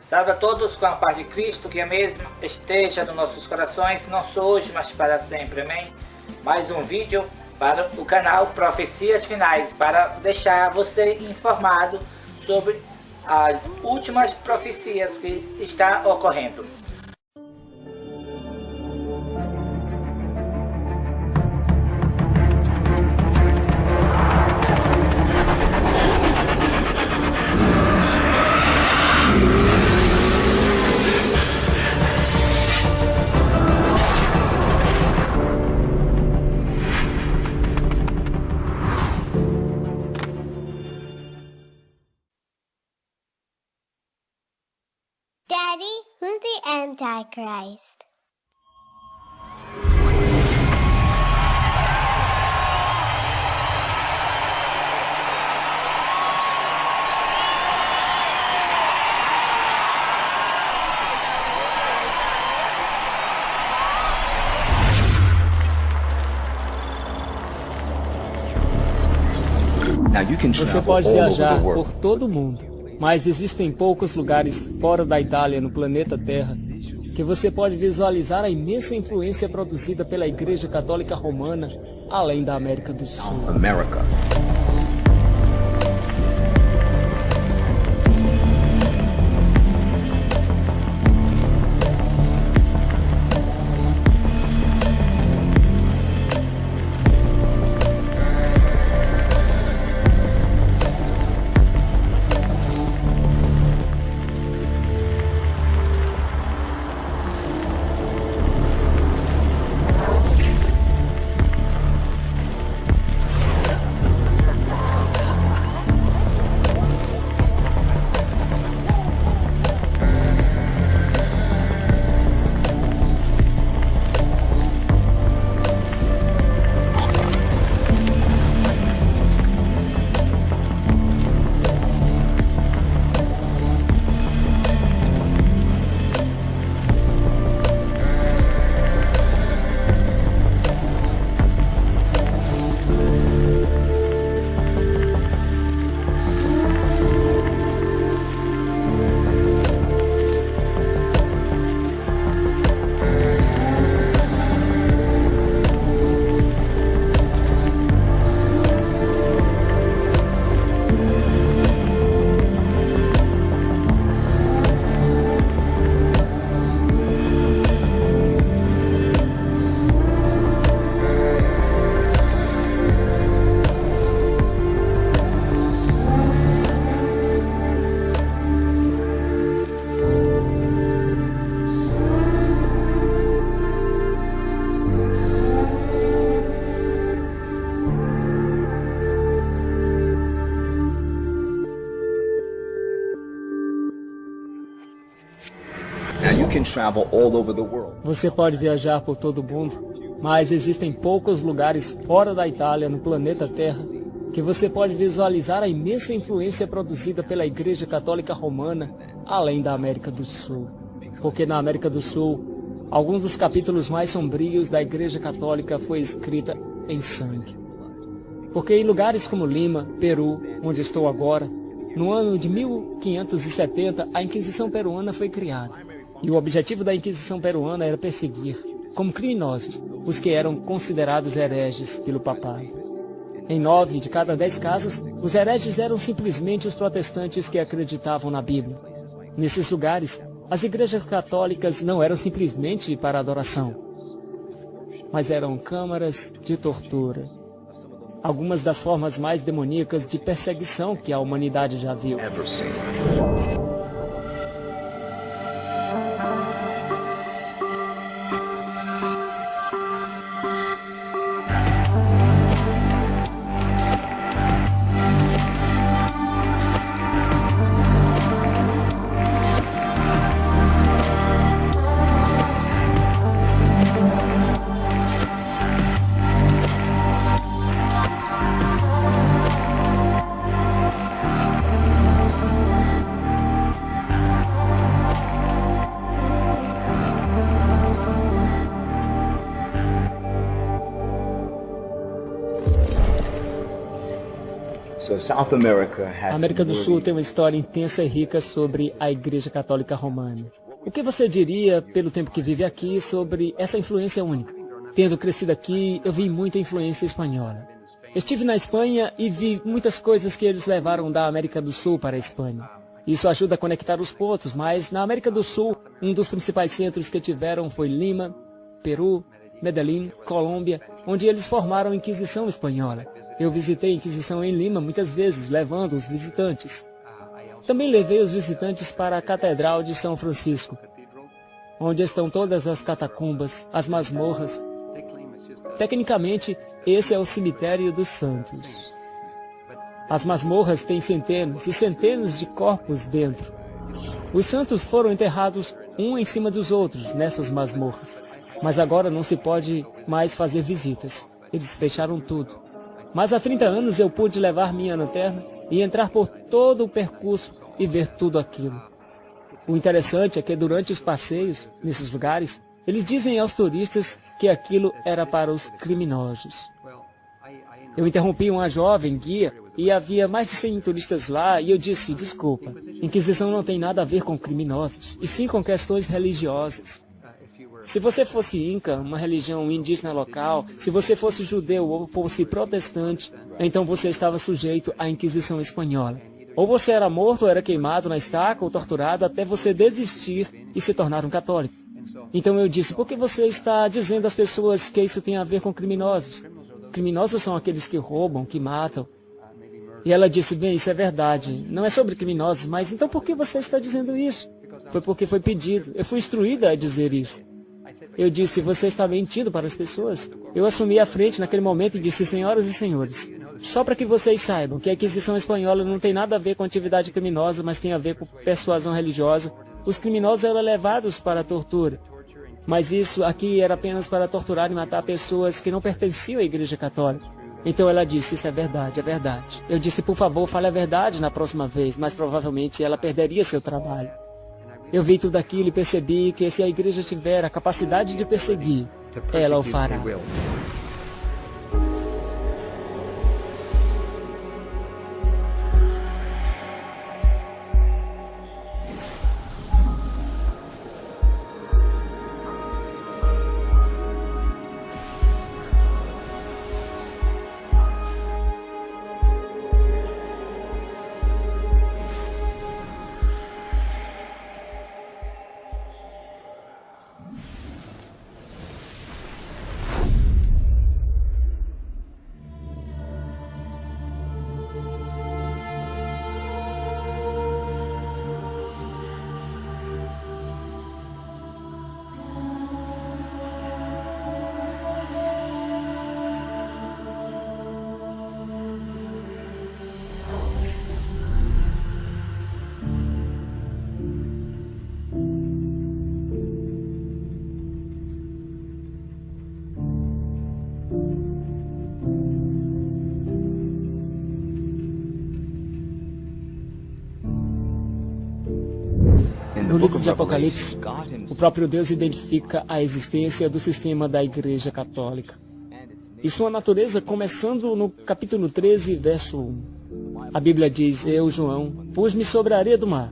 Salve a todos com a paz de Cristo, que a mesma esteja nos nossos corações, não só hoje, mas para sempre, amém? Mais um vídeo para o canal Profecias Finais, para deixar você informado sobre as últimas profecias que está ocorrendo. Daddy, who's the Antichrist? Você pode viajar por todo o mundo, mas existem poucos lugares fora da Itália, no planeta Terra, que você pode visualizar a imensa influência produzida pela Igreja Católica Romana, além da América do Sul. Você pode viajar por todo o mundo, mas existem poucos lugares fora da Itália, no planeta Terra, que você pode visualizar a imensa influência produzida pela Igreja Católica Romana, além da América do Sul. Porque na América do Sul, alguns dos capítulos mais sombrios da Igreja Católica foi escrita em sangue. Porque em lugares como Lima, Peru, onde estou agora, no ano de 1570, a Inquisição peruana foi criada. E o objetivo da Inquisição peruana era perseguir, como criminosos, os que eram considerados hereges pelo papado. Em 9 de cada 10 casos, os hereges eram simplesmente os protestantes que acreditavam na Bíblia. Nesses lugares, as igrejas católicas não eram simplesmente para adoração, mas eram câmaras de tortura. Algumas das formas mais demoníacas de perseguição que a humanidade já viu. A América do Sul tem uma história intensa e rica sobre a Igreja Católica Romana. O que você diria, pelo tempo que vive aqui, sobre essa influência única? Tendo crescido aqui, eu vi muita influência espanhola. Estive na Espanha e vi muitas coisas que eles levaram da América do Sul para a Espanha. Isso ajuda a conectar os pontos, mas na América do Sul, um dos principais centros que tiveram foi Lima, Peru, Medellín, Colômbia, onde eles formaram a Inquisição Espanhola. Eu visitei a Inquisição em Lima muitas vezes, levando os visitantes. Também levei os visitantes para a Catedral de São Francisco, onde estão todas as catacumbas, as masmorras. Tecnicamente, esse é o cemitério dos santos. As masmorras têm centenas e centenas de corpos dentro. Os santos foram enterrados um em cima dos outros nessas masmorras. Mas agora não se pode mais fazer visitas. Eles fecharam tudo. Mas há 30 anos eu pude levar minha lanterna e entrar por todo o percurso e ver tudo aquilo. O interessante é que durante os passeios nesses lugares, eles dizem aos turistas que aquilo era para os criminosos. Eu interrompi uma jovem guia e havia mais de 100 turistas lá e eu disse, desculpa, Inquisição não tem nada a ver com criminosos, e sim com questões religiosas. Se você fosse Inca, uma religião indígena local, se você fosse judeu ou fosse protestante, então você estava sujeito à Inquisição Espanhola. Ou você era morto ou era queimado na estaca ou torturado até você desistir e se tornar um católico. Então eu disse, por que você está dizendo às pessoas que isso tem a ver com criminosos? Criminosos são aqueles que roubam, que matam. E ela disse, bem, isso é verdade, não é sobre criminosos, mas então por que você está dizendo isso? Foi porque foi pedido, eu fui instruída a dizer isso. Eu disse, você está mentindo para as pessoas. Eu assumi a frente naquele momento e disse, senhoras e senhores, só para que vocês saibam que a Inquisição Espanhola não tem nada a ver com atividade criminosa, mas tem a ver com persuasão religiosa. Os criminosos eram levados para a tortura. Mas isso aqui era apenas para torturar e matar pessoas que não pertenciam à Igreja Católica. Então ela disse, isso é verdade, é verdade. Eu disse, por favor, fale a verdade na próxima vez, mas provavelmente ela perderia seu trabalho. Eu vi tudo aquilo e percebi que se a igreja tiver a capacidade de perseguir, ela o fará. No livro de Apocalipse, o próprio Deus identifica a existência do sistema da Igreja Católica e sua natureza, começando no capítulo 13, verso 1. A Bíblia diz, eu, João, pus-me sobre a areia do mar,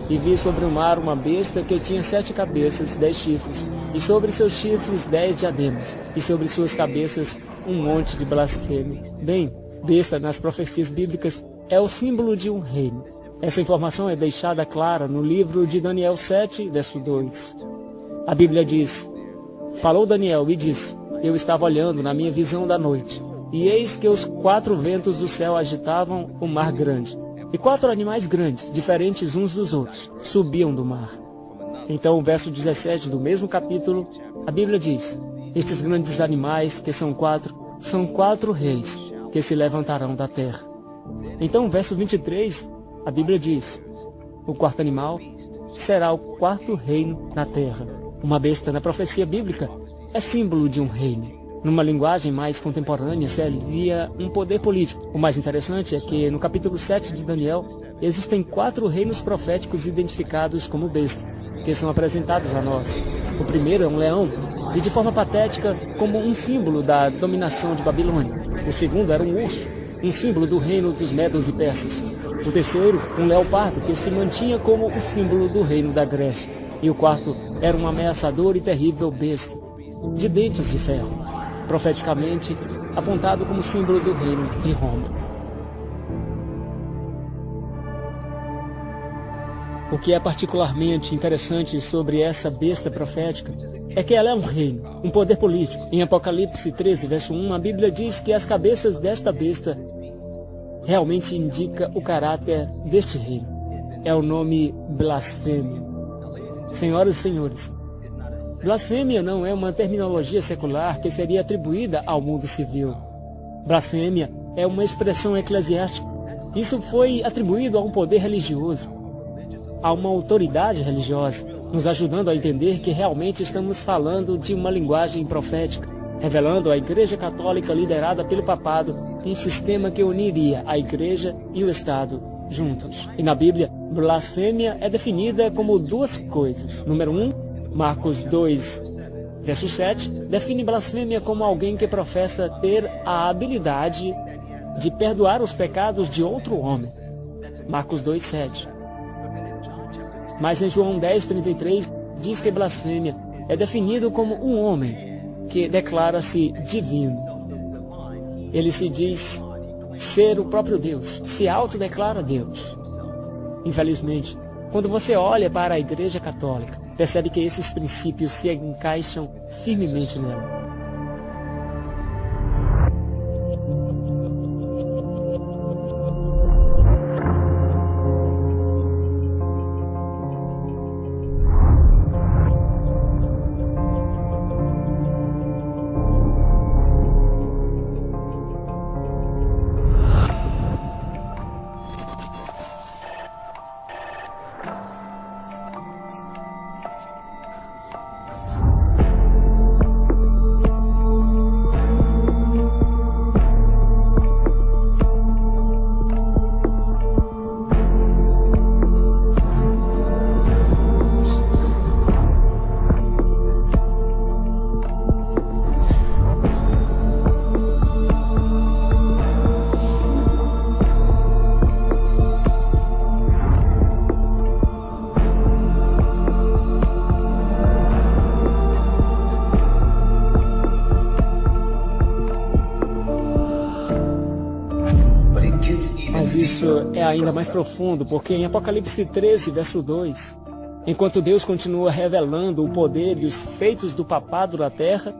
e vi sobre o mar uma besta que tinha 7 cabeças, 10 chifres, e sobre seus chifres 10 diademas, e sobre suas cabeças um monte de blasfêmia. Bem, besta nas profecias bíblicas é o símbolo de um reino. Essa informação é deixada clara no livro de Daniel 7, verso 2. A Bíblia diz, falou Daniel e disse, eu estava olhando na minha visão da noite, e eis que os 4 ventos do céu agitavam o mar grande, e 4 animais grandes, diferentes uns dos outros, subiam do mar. Então o verso 17 do mesmo capítulo, a Bíblia diz, estes grandes animais, que são 4 reis, que se levantarão da terra. Então o verso 23, a Bíblia diz, o 4º animal será o 4º reino na terra. Uma besta na profecia bíblica é símbolo de um reino. Numa linguagem mais contemporânea, seria um poder político. O mais interessante é que no capítulo 7 de Daniel, existem 4 reinos proféticos identificados como besta, que são apresentados a nós. O primeiro é um leão, e de forma patética, como um símbolo da dominação de Babilônia. O segundo era um urso, um símbolo do reino dos Medos e Persas. O terceiro, um leopardo, que se mantinha como o símbolo do reino da Grécia. E o quarto era um ameaçador e terrível besta, de dentes de ferro, profeticamente apontado como símbolo do reino de Roma. O que é particularmente interessante sobre essa besta profética é que ela é um reino, um poder político. Em Apocalipse 13, verso 1, a Bíblia diz que as cabeças desta besta realmente indica o caráter deste reino. É o nome blasfêmia. Senhoras e senhores, blasfêmia não é uma terminologia secular que seria atribuída ao mundo civil. Blasfêmia é uma expressão eclesiástica. Isso foi atribuído a um poder religioso, a uma autoridade religiosa, nos ajudando a entender que realmente estamos falando de uma linguagem profética, revelando a Igreja Católica liderada pelo papado, um sistema que uniria a Igreja e o Estado juntos. E na Bíblia, blasfêmia é definida como duas coisas. Número 1, Marcos 2, verso 7, define blasfêmia como alguém que professa ter a habilidade de perdoar os pecados de outro homem. Marcos 2, 7. Mas em João 10, 33, diz que blasfêmia é definido como um homem que declara-se divino. Ele se diz ser o próprio Deus, se autodeclara Deus. Infelizmente, quando você olha para a Igreja Católica, percebe que esses princípios se encaixam firmemente nela. Mas isso é ainda mais profundo, porque em Apocalipse 13, verso 2, enquanto Deus continua revelando o poder e os feitos do papado na terra,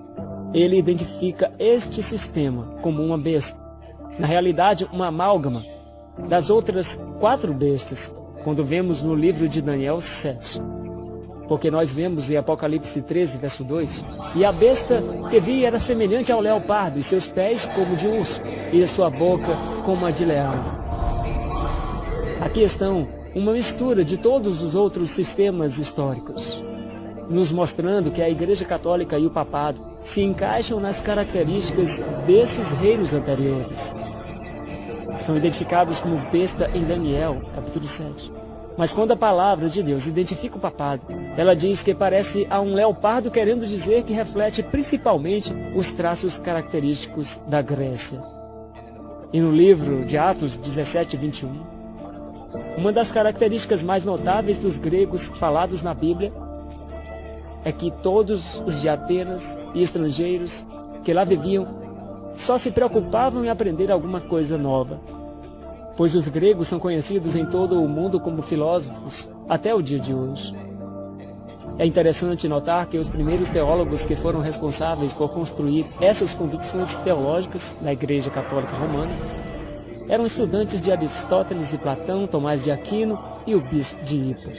ele identifica este sistema como uma besta. Na realidade, uma amálgama das outras 4 bestas, quando vemos no livro de Daniel 7. Porque nós vemos em Apocalipse 13, verso 2, e a besta que vi era semelhante ao leopardo, e seus pés como de urso, e a sua boca como a de leão. Aqui estão uma mistura de todos os outros sistemas históricos, nos mostrando que a Igreja Católica e o papado se encaixam nas características desses reinos anteriores. São identificados como besta em Daniel, capítulo 7. Mas quando a palavra de Deus identifica o papado, ela diz que parece a um leopardo, querendo dizer que reflete principalmente os traços característicos da Grécia. E no livro de Atos 17, 21, uma das características mais notáveis dos gregos falados na Bíblia é que todos os de Atenas e estrangeiros que lá viviam só se preocupavam em aprender alguma coisa nova, pois os gregos são conhecidos em todo o mundo como filósofos até o dia de hoje. É interessante notar que os primeiros teólogos que foram responsáveis por construir essas convicções teológicas na Igreja Católica Romana eram estudantes de Aristóteles e Platão, Tomás de Aquino e o bispo de Hippo.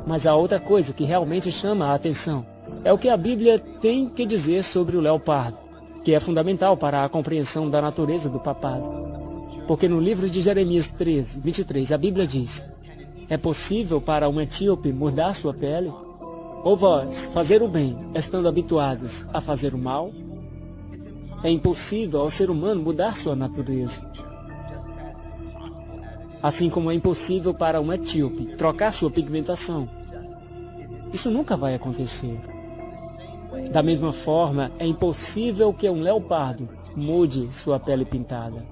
Mas há outra coisa que realmente chama a atenção. É o que a Bíblia tem que dizer sobre o leopardo, que é fundamental para a compreensão da natureza do papado. Porque no livro de Jeremias 13, 23, a Bíblia diz: é possível para um etíope mudar sua pele? Ou vós fazer o bem, estando habituados a fazer o mal? É impossível ao ser humano mudar sua natureza. Assim como é impossível para um etíope trocar sua pigmentação. Isso nunca vai acontecer. Da mesma forma, é impossível que um leopardo mude sua pele pintada.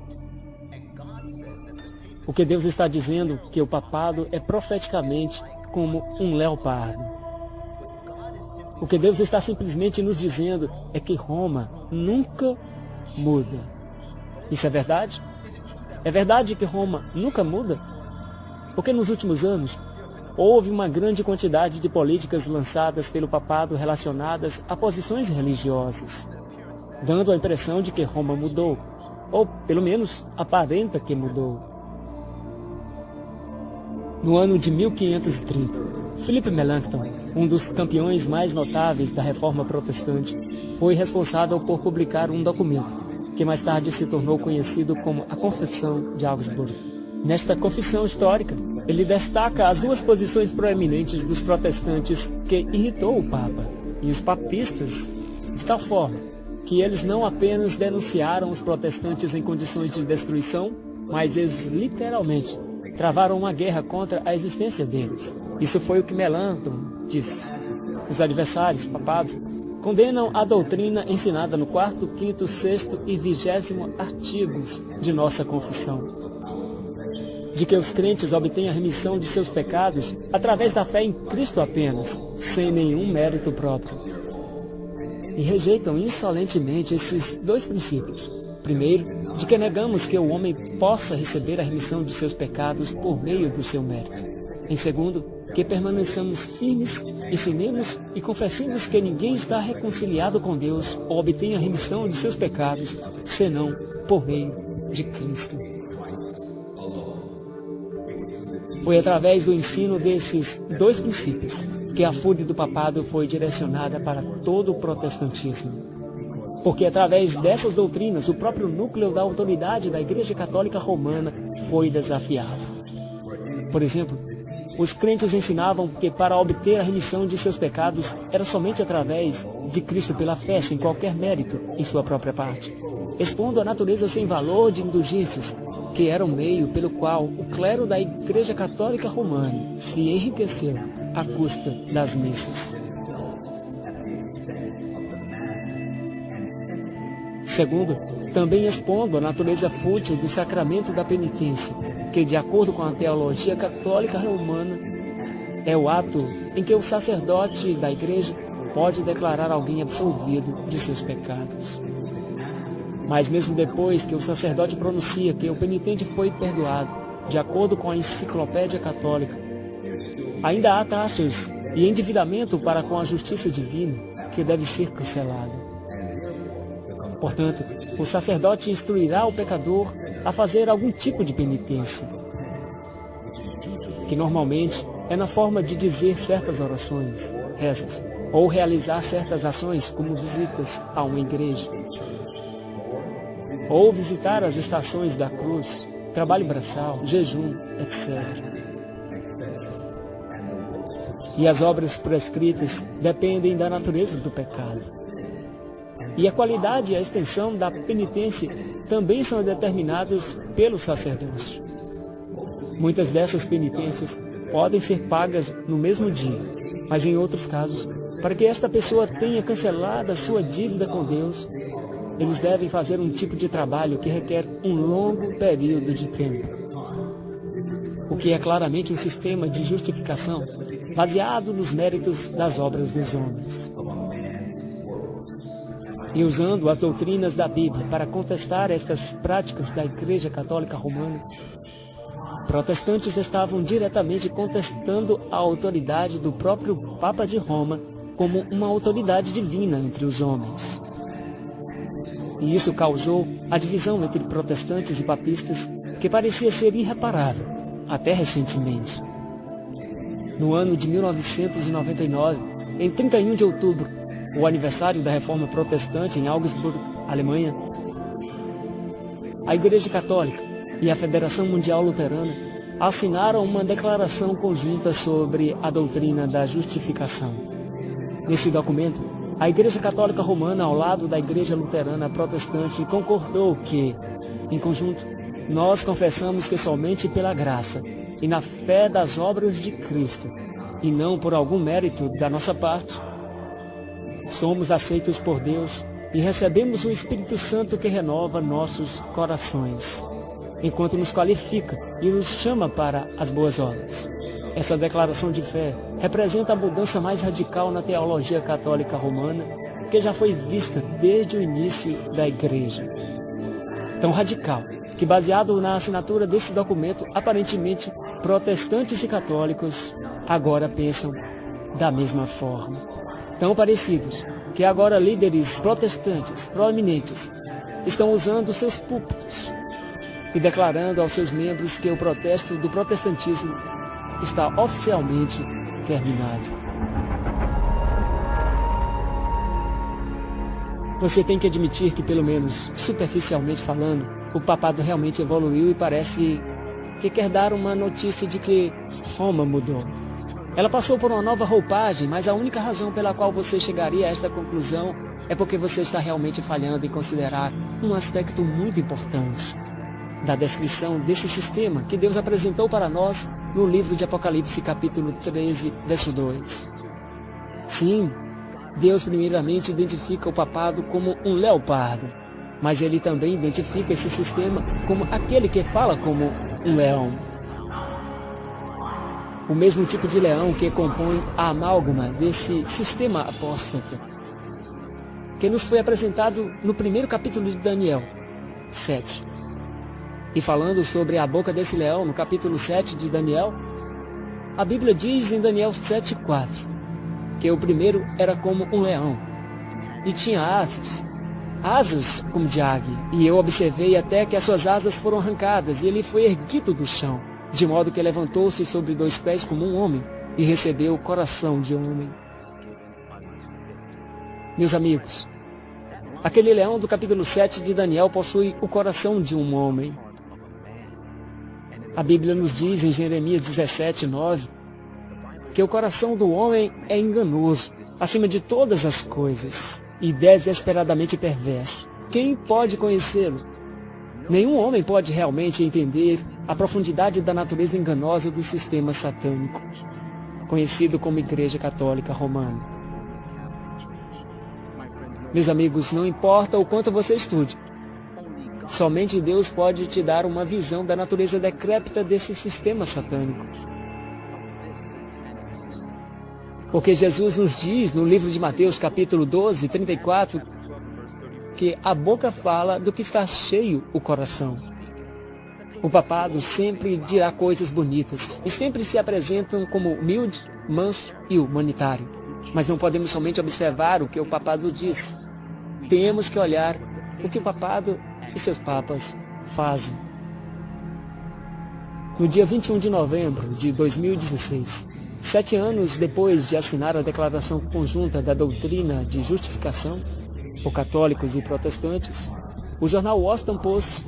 O que Deus está dizendo que o papado é profeticamente como um leopardo. O que Deus está simplesmente nos dizendo é que Roma nunca muda. Isso é verdade? É verdade que Roma nunca muda? Porque nos últimos anos, houve uma grande quantidade de políticas lançadas pelo papado relacionadas a posições religiosas, dando a impressão de que Roma mudou, ou pelo menos aparenta que mudou. No ano de 1530, Philip Melanchthon, um dos campeões mais notáveis da Reforma Protestante, foi responsável por publicar um documento, que mais tarde se tornou conhecido como a Confissão de Augsburgo. Nesta confissão histórica, ele destaca as duas posições proeminentes dos protestantes que irritou o Papa e os papistas, de tal forma que eles não apenas denunciaram os protestantes em condições de destruição, mas eles literalmente travaram uma guerra contra a existência deles. Isso foi o que Melanchthon disse. Os adversários papados condenam a doutrina ensinada no 4º, 5º, 6º e 20º artigos de nossa confissão, de que os crentes obtêm a remissão de seus pecados através da fé em Cristo apenas, sem nenhum mérito próprio. E rejeitam insolentemente esses dois princípios. Primeiro, de que negamos que o homem possa receber a remissão de seus pecados por meio do seu mérito. Em segundo, que permaneçamos firmes, ensinemos e confessemos que ninguém está reconciliado com Deus ou obtém a remissão de seus pecados, senão por meio de Cristo. Foi através do ensino desses dois princípios que a fúria do papado foi direcionada para todo o protestantismo. Porque através dessas doutrinas, o próprio núcleo da autoridade da Igreja Católica Romana foi desafiado. Por exemplo, os crentes ensinavam que para obter a remissão de seus pecados era somente através de Cristo pela fé, sem qualquer mérito em sua própria parte, expondo a natureza sem valor de indulgências, que era o meio pelo qual o clero da Igreja Católica Romana se enriqueceu à custa das missas. Segundo, também expondo a natureza fútil do sacramento da penitência, que, de acordo com a teologia católica romana, é o ato em que o sacerdote da igreja pode declarar alguém absolvido de seus pecados. Mas mesmo depois que o sacerdote pronuncia que o penitente foi perdoado, de acordo com a enciclopédia católica, ainda há taxas e endividamento para com a justiça divina que deve ser cancelada. Portanto, o sacerdote instruirá o pecador a fazer algum tipo de penitência, que normalmente é na forma de dizer certas orações, rezas, ou realizar certas ações como visitas a uma igreja, ou visitar as estações da cruz, trabalho braçal, jejum, etc. E as obras prescritas dependem da natureza do pecado. E a qualidade e a extensão da penitência também são determinados pelo sacerdócio. Muitas dessas penitências podem ser pagas no mesmo dia, mas em outros casos, para que esta pessoa tenha cancelado a sua dívida com Deus, eles devem fazer um tipo de trabalho que requer um longo período de tempo, o que é claramente um sistema de justificação baseado nos méritos das obras dos homens. E usando as doutrinas da Bíblia para contestar estas práticas da Igreja Católica Romana, protestantes estavam diretamente contestando a autoridade do próprio Papa de Roma como uma autoridade divina entre os homens. E isso causou a divisão entre protestantes e papistas, que parecia ser irreparável, até recentemente. No ano de 1999, em 31 de outubro, o aniversário da Reforma Protestante em Augsburgo, Alemanha, a Igreja Católica e a Federação Mundial Luterana assinaram uma declaração conjunta sobre a doutrina da justificação. Nesse documento, a Igreja Católica Romana, ao lado da Igreja Luterana Protestante, concordou que, em conjunto, nós confessamos que somente pela graça e na fé das obras de Cristo, e não por algum mérito da nossa parte, somos aceitos por Deus e recebemos o Espírito Santo que renova nossos corações, enquanto nos qualifica e nos chama para as boas obras. Essa declaração de fé representa a mudança mais radical na teologia católica romana, que já foi vista desde o início da Igreja. Tão radical, que baseado na assinatura desse documento, aparentemente protestantes e católicos agora pensam da mesma forma. Tão parecidos, que agora líderes protestantes proeminentes estão usando seus púlpitos e declarando aos seus membros que o protesto do protestantismo está oficialmente terminado. Você tem que admitir que, pelo menos superficialmente falando, o papado realmente evoluiu e parece que quer dar uma notícia de que Roma mudou. Ela passou por uma nova roupagem, mas a única razão pela qual você chegaria a esta conclusão é porque você está realmente falhando em considerar um aspecto muito importante da descrição desse sistema que Deus apresentou para nós no livro de Apocalipse, capítulo 13, verso 2. Sim, Deus primeiramente identifica o papado como um leopardo, mas ele também identifica esse sistema como aquele que fala como um leão. O mesmo tipo de leão que compõe a amálgama desse sistema apóstata, que nos foi apresentado no primeiro capítulo de Daniel 7. E falando sobre a boca desse leão, no capítulo 7 de Daniel, a Bíblia diz em Daniel 7,4, que o primeiro era como um leão, e tinha asas como de águia, e eu observei até que as suas asas foram arrancadas, e ele foi erguido do chão, de modo que levantou-se sobre 2 pés como um homem, e recebeu o coração de homem. Meus amigos, aquele leão do capítulo 7 de Daniel possui o coração de um homem. A Bíblia nos diz em Jeremias 17:9, que o coração do homem é enganoso, acima de todas as coisas, e desesperadamente perverso. Quem pode conhecê-lo? Nenhum homem pode realmente entender a profundidade da natureza enganosa do sistema satânico, conhecido como Igreja Católica Romana. Meus amigos, não importa o quanto você estude, somente Deus pode te dar uma visão da natureza decrépita desse sistema satânico. Porque Jesus nos diz no livro de Mateus, capítulo 12, 34, que a boca fala do que está cheio o coração. O papado sempre dirá coisas bonitas e sempre se apresentam como humilde, manso e humanitário. Mas não podemos somente observar o que o papado diz. Temos que olhar o que o papado e seus papas fazem. No dia 21 de novembro de 2016, 7 anos depois de assinar a Declaração Conjunta da Doutrina de Justificação, por católicos e protestantes, o jornal Washington Post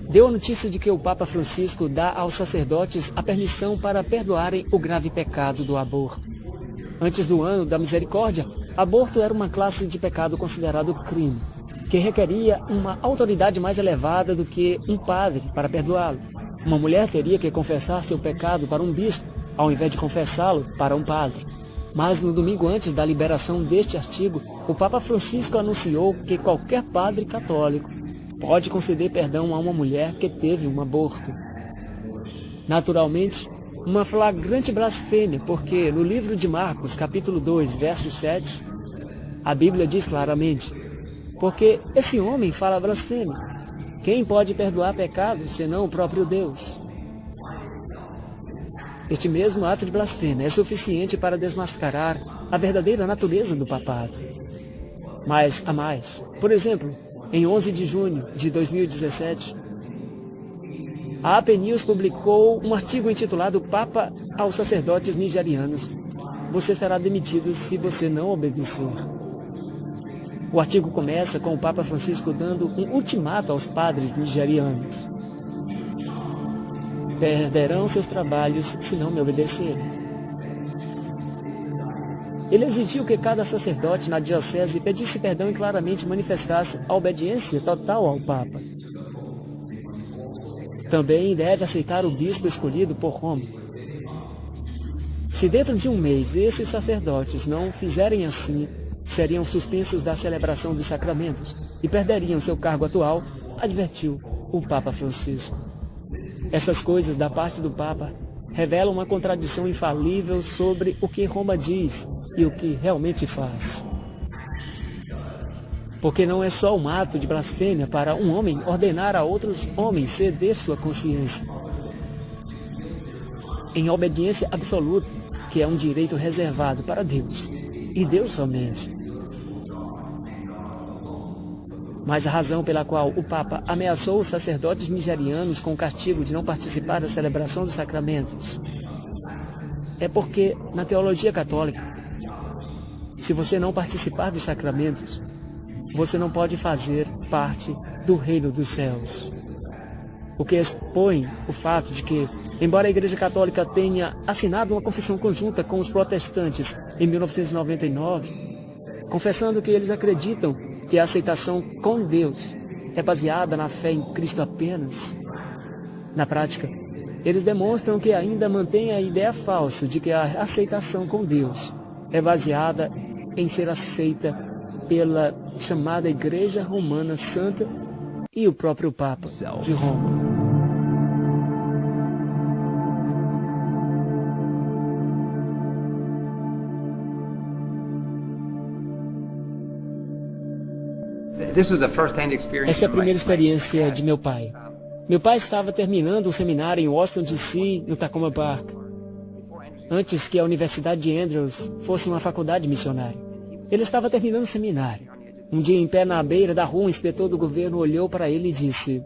deu a notícia de que o Papa Francisco dá aos sacerdotes a permissão para perdoarem o grave pecado do aborto. Antes do ano da misericórdia, aborto era uma classe de pecado considerado crime, que requeria uma autoridade mais elevada do que um padre para perdoá-lo. Uma mulher teria que confessar seu pecado para um bispo, ao invés de confessá-lo para um padre. Mas no domingo antes da liberação deste artigo, o Papa Francisco anunciou que qualquer padre católico pode conceder perdão a uma mulher que teve um aborto. Naturalmente, uma flagrante blasfêmia, porque no livro de Marcos, capítulo 2, verso 7, a Bíblia diz claramente: porque esse homem fala blasfêmia. Quem pode perdoar pecados senão o próprio Deus? Este mesmo ato de blasfêmia é suficiente para desmascarar a verdadeira natureza do papado. Mas há mais. Por exemplo, em 11 de junho de 2017, a AP News publicou um artigo intitulado Papa aos sacerdotes nigerianos: você será demitido se você não obedecer. O artigo começa com o Papa Francisco dando um ultimato aos padres nigerianos: perderão seus trabalhos se não me obedecerem. Ele exigiu que cada sacerdote na diocese pedisse perdão e claramente manifestasse a obediência total ao Papa. Também deve aceitar o bispo escolhido por Roma. Se dentro de um mês esses sacerdotes não fizerem assim, seriam suspensos da celebração dos sacramentos e perderiam seu cargo atual, advertiu o Papa Francisco. Essas coisas da parte do Papa revelam uma contradição infalível sobre o que Roma diz e o que realmente faz. Porque não é só um ato de blasfêmia para um homem ordenar a outros homens ceder sua consciência, em obediência absoluta, que é um direito reservado para Deus, e Deus somente. Mas a razão pela qual o Papa ameaçou os sacerdotes nigerianos com o castigo de não participar da celebração dos sacramentos é porque, na teologia católica, se você não participar dos sacramentos, você não pode fazer parte do reino dos céus. O que expõe o fato de que, embora a Igreja Católica tenha assinado uma confissão conjunta com os protestantes em 1999, confessando que eles acreditam que a aceitação com Deus é baseada na fé em Cristo apenas, na prática, eles demonstram que ainda mantêm a ideia falsa de que a aceitação com Deus é baseada em ser aceita pela chamada Igreja Romana Santa e o próprio Papa de Roma. Essa é a primeira experiência de meu pai. Meu pai estava terminando um seminário em Washington, D.C., no Takoma Park, antes que a Universidade de Andrews fosse uma faculdade missionária. Ele estava terminando o seminário. Um dia, em pé na beira da rua, um inspetor do governo olhou para ele e disse: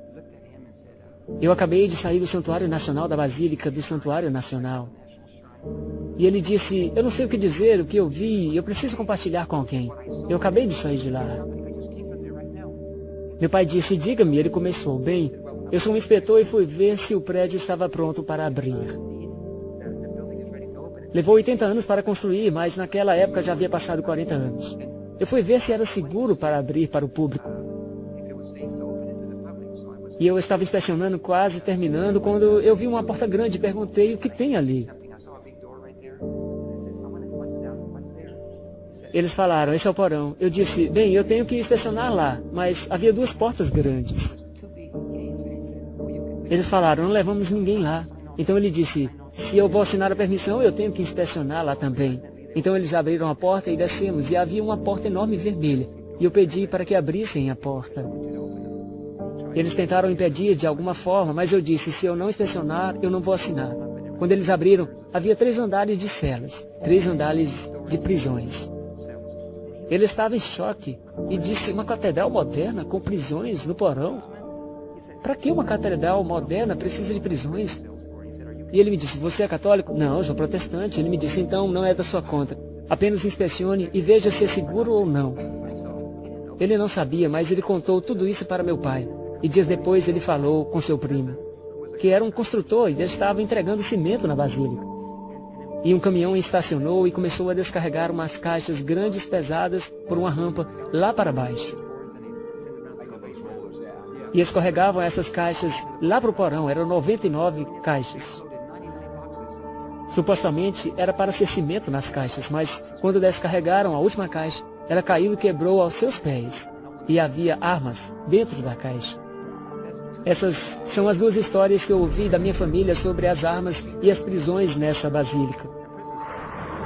"Eu acabei de sair do Santuário Nacional, da Basílica do Santuário Nacional." E ele disse: "Eu não sei o que dizer, o que eu vi, eu preciso compartilhar com alguém. Eu acabei de sair de lá." Meu pai disse: "Diga-me." Ele começou: "Bem, eu sou um inspetor e fui ver se o prédio estava pronto para abrir. Levou 80 anos para construir, mas naquela época já havia passado 40 anos. Eu fui ver se era seguro para abrir para o público. E eu estava inspecionando, quase terminando, quando eu vi uma porta grande e perguntei: o que tem ali? Eles falaram: esse é o porão. Eu disse: bem, eu tenho que inspecionar lá, mas havia 2 portas grandes. Eles falaram: não levamos ninguém lá. Então ele disse: se eu vou assinar a permissão, eu tenho que inspecionar lá também. Então eles abriram a porta e descemos, e havia uma porta enorme vermelha, e eu pedi para que abrissem a porta. Eles tentaram impedir de alguma forma, mas eu disse: se eu não inspecionar, eu não vou assinar. Quando eles abriram, havia 3 andares de celas, 3 andares de prisões. Ele estava em choque e disse: uma catedral moderna com prisões no porão? Para que uma catedral moderna precisa de prisões? E ele me disse: você é católico? Não, eu sou protestante. Ele me disse: então não é da sua conta. Apenas inspecione e veja se é seguro ou não. Ele não sabia, mas ele contou tudo isso para meu pai. E dias depois ele falou com seu primo, que era um construtor e já estava entregando cimento na basílica. E um caminhão estacionou e começou a descarregar umas caixas grandes pesadas por uma rampa lá para baixo. E escorregavam essas caixas lá para o porão. Eram 99 caixas. Supostamente era para ser cimento nas caixas, mas quando descarregaram a última caixa, ela caiu e quebrou aos seus pés. E havia armas dentro da caixa. Essas são as 2 histórias que eu ouvi da minha família sobre as armas e as prisões nessa basílica.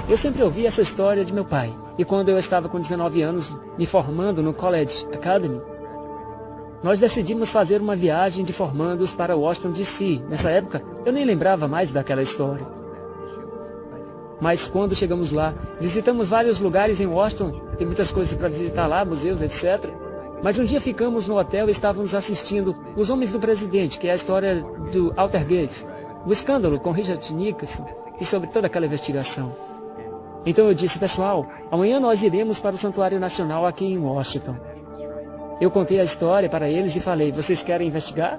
Eu sempre ouvi essa história de meu pai. E quando eu estava com 19 anos, me formando no College Academy, nós decidimos fazer uma viagem de formandos para Washington, D.C. Nessa época, eu nem lembrava mais daquela história. Mas quando chegamos lá, visitamos vários lugares em Washington, tem muitas coisas para visitar lá, museus, etc. Mas um dia ficamos no hotel e estávamos assistindo Os Homens do Presidente, que é a história do Watergate, o escândalo com Richard Nixon e sobre toda aquela investigação. Então eu disse: pessoal, amanhã nós iremos para o Santuário Nacional aqui em Washington. Eu contei a história para eles e falei: vocês querem investigar?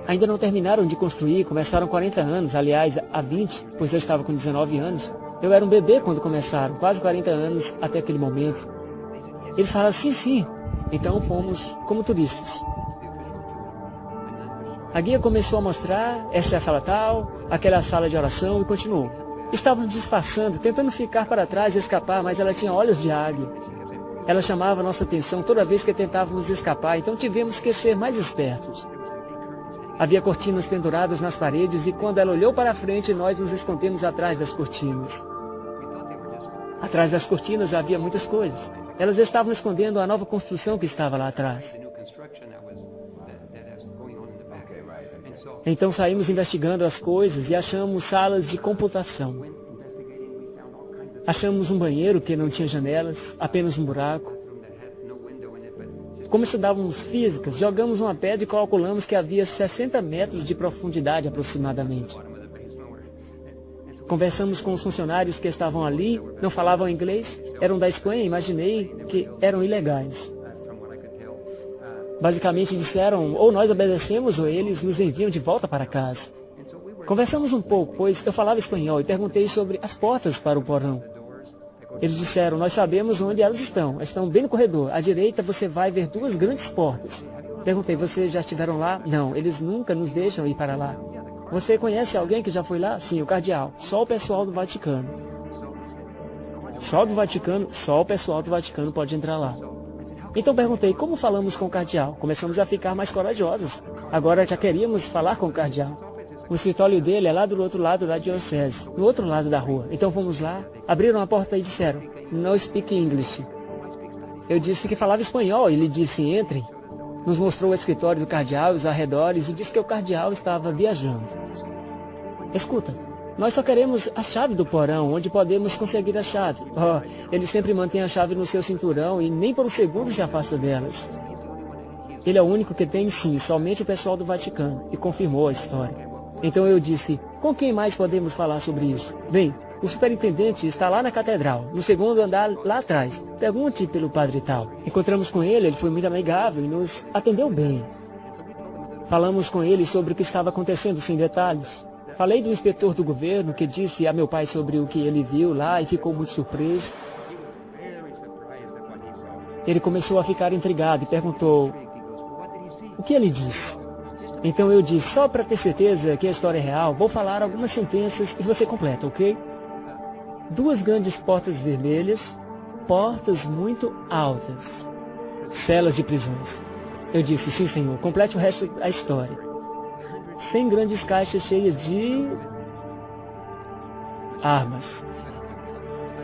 Ainda não terminaram de construir, começaram 40 anos, aliás, há 20, pois eu estava com 19 anos. Eu era um bebê quando começaram, quase 40 anos até aquele momento. Eles falaram: sim, sim. Então fomos como turistas. A guia começou a mostrar: essa é a sala tal, aquela é a sala de oração, e continuou. Estávamos disfarçando, tentando ficar para trás e escapar, mas ela tinha olhos de águia. Ela chamava nossa atenção toda vez que tentávamos escapar, então tivemos que ser mais espertos. Havia cortinas penduradas nas paredes e quando ela olhou para a frente, nós nos escondemos atrás das cortinas. Atrás das cortinas havia muitas coisas. Elas estavam escondendo a nova construção que estava lá atrás. Então saímos investigando as coisas e achamos salas de computação. Achamos um banheiro que não tinha janelas, apenas um buraco. Como estudávamos físicas, jogamos uma pedra e calculamos que havia 60 metros de profundidade aproximadamente. Conversamos com os funcionários que estavam ali, não falavam inglês, eram da Espanha, imaginei que eram ilegais. Basicamente disseram, ou nós obedecemos ou eles nos enviam de volta para casa. Conversamos um pouco, pois eu falava espanhol e perguntei sobre as portas para o porão. Eles disseram, nós sabemos onde elas estão bem no corredor. À direita você vai ver duas grandes portas. Perguntei, vocês já estiveram lá? Não, eles nunca nos deixam ir para lá. Você conhece alguém que já foi lá? Sim, o cardeal. Só o pessoal do Vaticano. Só do Vaticano? Só o pessoal do Vaticano pode entrar lá. Então perguntei, como falamos com o cardeal? Começamos a ficar mais corajosos. Agora já queríamos falar com o cardeal. O escritório dele é lá do outro lado da diocese, no outro lado da rua. Então fomos lá, abriram a porta e disseram, no speak English. Eu disse que falava espanhol e ele disse, entrem. Nos mostrou o escritório do cardeal e os arredores e disse que o cardeal estava viajando. Escuta, nós só queremos a chave do porão, onde podemos conseguir a chave. Oh, ele sempre mantém a chave no seu cinturão e nem por um segundo se afasta delas. Ele é o único que tem, sim, somente o pessoal do Vaticano, e confirmou a história. Então eu disse, com quem mais podemos falar sobre isso? Bem, o superintendente está lá na catedral, no segundo andar lá atrás. Pergunte pelo padre tal. Encontramos com ele foi muito amigável e nos atendeu bem. Falamos com ele sobre o que estava acontecendo sem detalhes. Falei do inspetor do governo que disse a meu pai sobre o que ele viu lá e ficou muito surpreso. Ele começou a ficar intrigado e perguntou, o que ele disse? Então eu disse, só para ter certeza que a história é real, vou falar algumas sentenças e você completa, ok? Duas grandes portas vermelhas, portas muito altas, celas de prisões. Eu disse, sim senhor, complete o resto da história. 100 grandes caixas cheias de armas.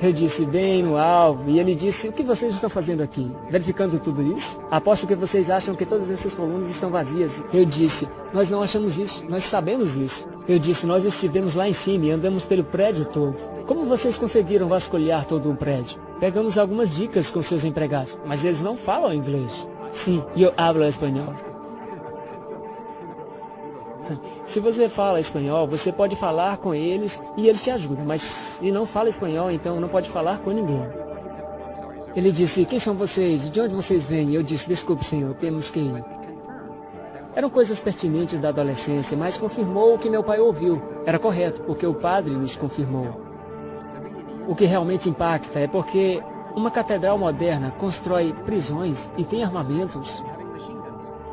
Eu disse, bem no alvo, e ele disse, o que vocês estão fazendo aqui? Verificando tudo isso? Aposto que vocês acham que todas essas colunas estão vazias. Eu disse, nós não achamos isso, nós sabemos isso. Eu disse, nós estivemos lá em cima e andamos pelo prédio todo. Como vocês conseguiram vasculhar todo o prédio? Pegamos algumas dicas com seus empregados, mas eles não falam inglês. Sim, eu hablo espanhol. Se você fala espanhol, você pode falar com eles e eles te ajudam, mas se não fala espanhol, então não pode falar com ninguém. Ele disse, quem são vocês? De onde vocês vêm? Eu disse, desculpe senhor, temos que ir. Eram coisas pertinentes da adolescência, mas confirmou o que meu pai ouviu. Era correto, porque o padre nos confirmou. O que realmente impacta é porque uma catedral moderna constrói prisões e tem armamentos.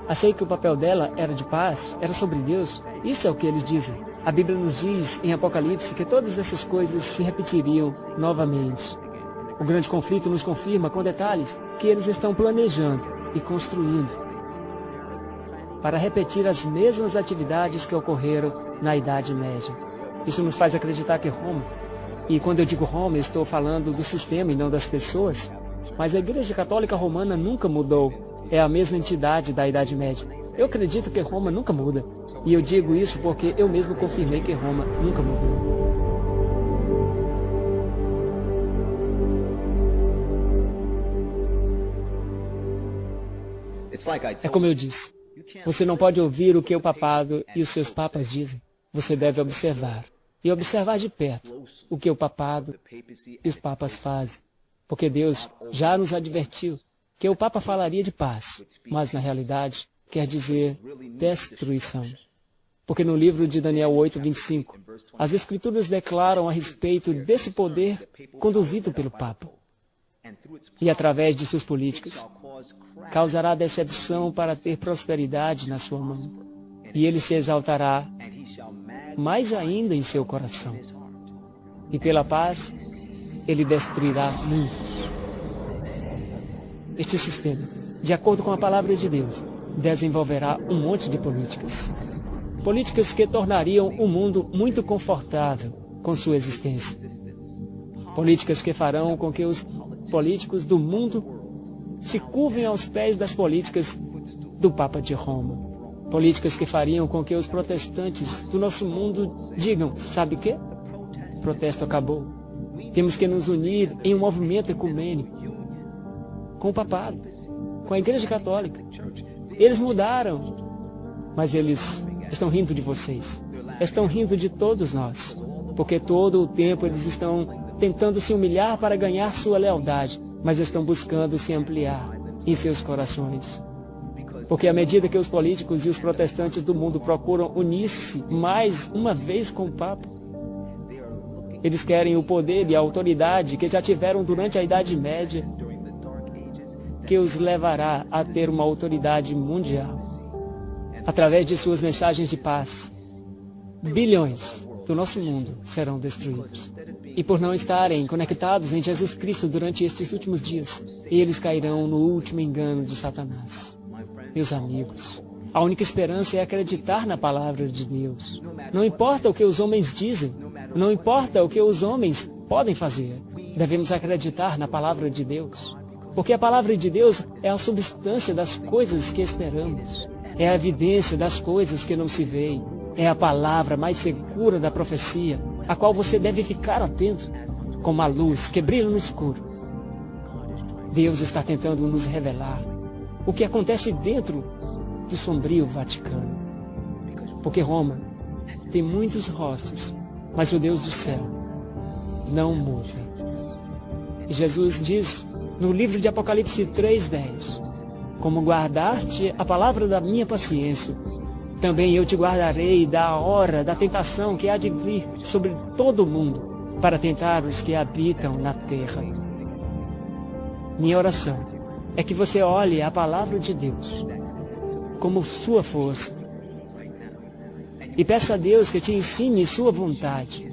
Achei que o papel dela era de paz, era sobre Deus. Isso é o que eles dizem. A Bíblia nos diz em Apocalipse que todas essas coisas se repetiriam novamente. O grande conflito nos confirma com detalhes que eles estão planejando e construindo para repetir as mesmas atividades que ocorreram na Idade Média. Isso nos faz acreditar que Roma, e quando eu digo Roma, eu estou falando do sistema e não das pessoas, mas a Igreja Católica Romana nunca mudou. É a mesma entidade da Idade Média. Eu acredito que Roma nunca muda. E eu digo isso porque eu mesmo confirmei que Roma nunca mudou. É como eu disse. Você não pode ouvir o que o papado e os seus papas dizem. Você deve observar. E observar de perto o que o papado e os papas fazem. Porque Deus já nos advertiu que o Papa falaria de paz, mas na realidade quer dizer destruição. Porque no livro de Daniel 8:25, as Escrituras declaram a respeito desse poder conduzido pelo Papa. E através de suas políticas, causará decepção para ter prosperidade na sua mão. E ele se exaltará mais ainda em seu coração. E pela paz, ele destruirá muitos. este sistema, de acordo com a palavra de Deus, desenvolverá um monte de políticas. Políticas que tornariam o mundo muito confortável com sua existência. Políticas que farão com que os políticos do mundo se curvem aos pés das políticas do Papa de Roma. Políticas que fariam com que os protestantes do nosso mundo digam, sabe o quê? O protesto acabou. Temos que nos unir em um movimento ecumênico com o papado, com a Igreja Católica. Eles mudaram, mas eles estão rindo de vocês. Estão rindo de todos nós, porque todo o tempo eles estão tentando se humilhar para ganhar sua lealdade, mas estão buscando se ampliar em seus corações. Porque à medida que os políticos e os protestantes do mundo procuram unir-se mais uma vez com o Papa, eles querem o poder e a autoridade que já tiveram durante a Idade Média, que os levará a ter uma autoridade mundial. Através de suas mensagens de paz, bilhões do nosso mundo serão destruídos. E por não estarem conectados em Jesus Cristo durante estes últimos dias, eles cairão no último engano de Satanás. Meus amigos, a única esperança é acreditar na palavra de Deus. Não importa o que os homens dizem, não importa o que os homens podem fazer, devemos acreditar na palavra de Deus. Porque a palavra de Deus é a substância das coisas que esperamos, é a evidência das coisas que não se veem, é a palavra mais segura da profecia, a qual você deve ficar atento, como a luz que brilha no escuro. Deus está tentando nos revelar o que acontece dentro do sombrio Vaticano. Porque Roma tem muitos rostos, mas o Deus do céu não muda. E Jesus diz no livro de Apocalipse 3:10, como guardaste a palavra da minha paciência, também eu te guardarei da hora da tentação que há de vir sobre todo o mundo, para tentar os que habitam na terra. Minha oração é que você olhe a palavra de Deus como sua força e peça a Deus que te ensine sua vontade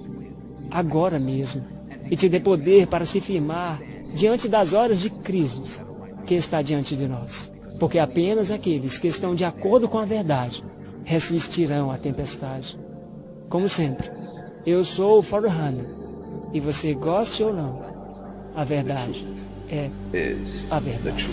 agora mesmo e te dê poder para se firmar diante das horas de crise que está diante de nós. Porque apenas aqueles que estão de acordo com a verdade resistirão à tempestade. Como sempre, eu sou o Forerunner, e você goste ou não, a verdade é a verdade.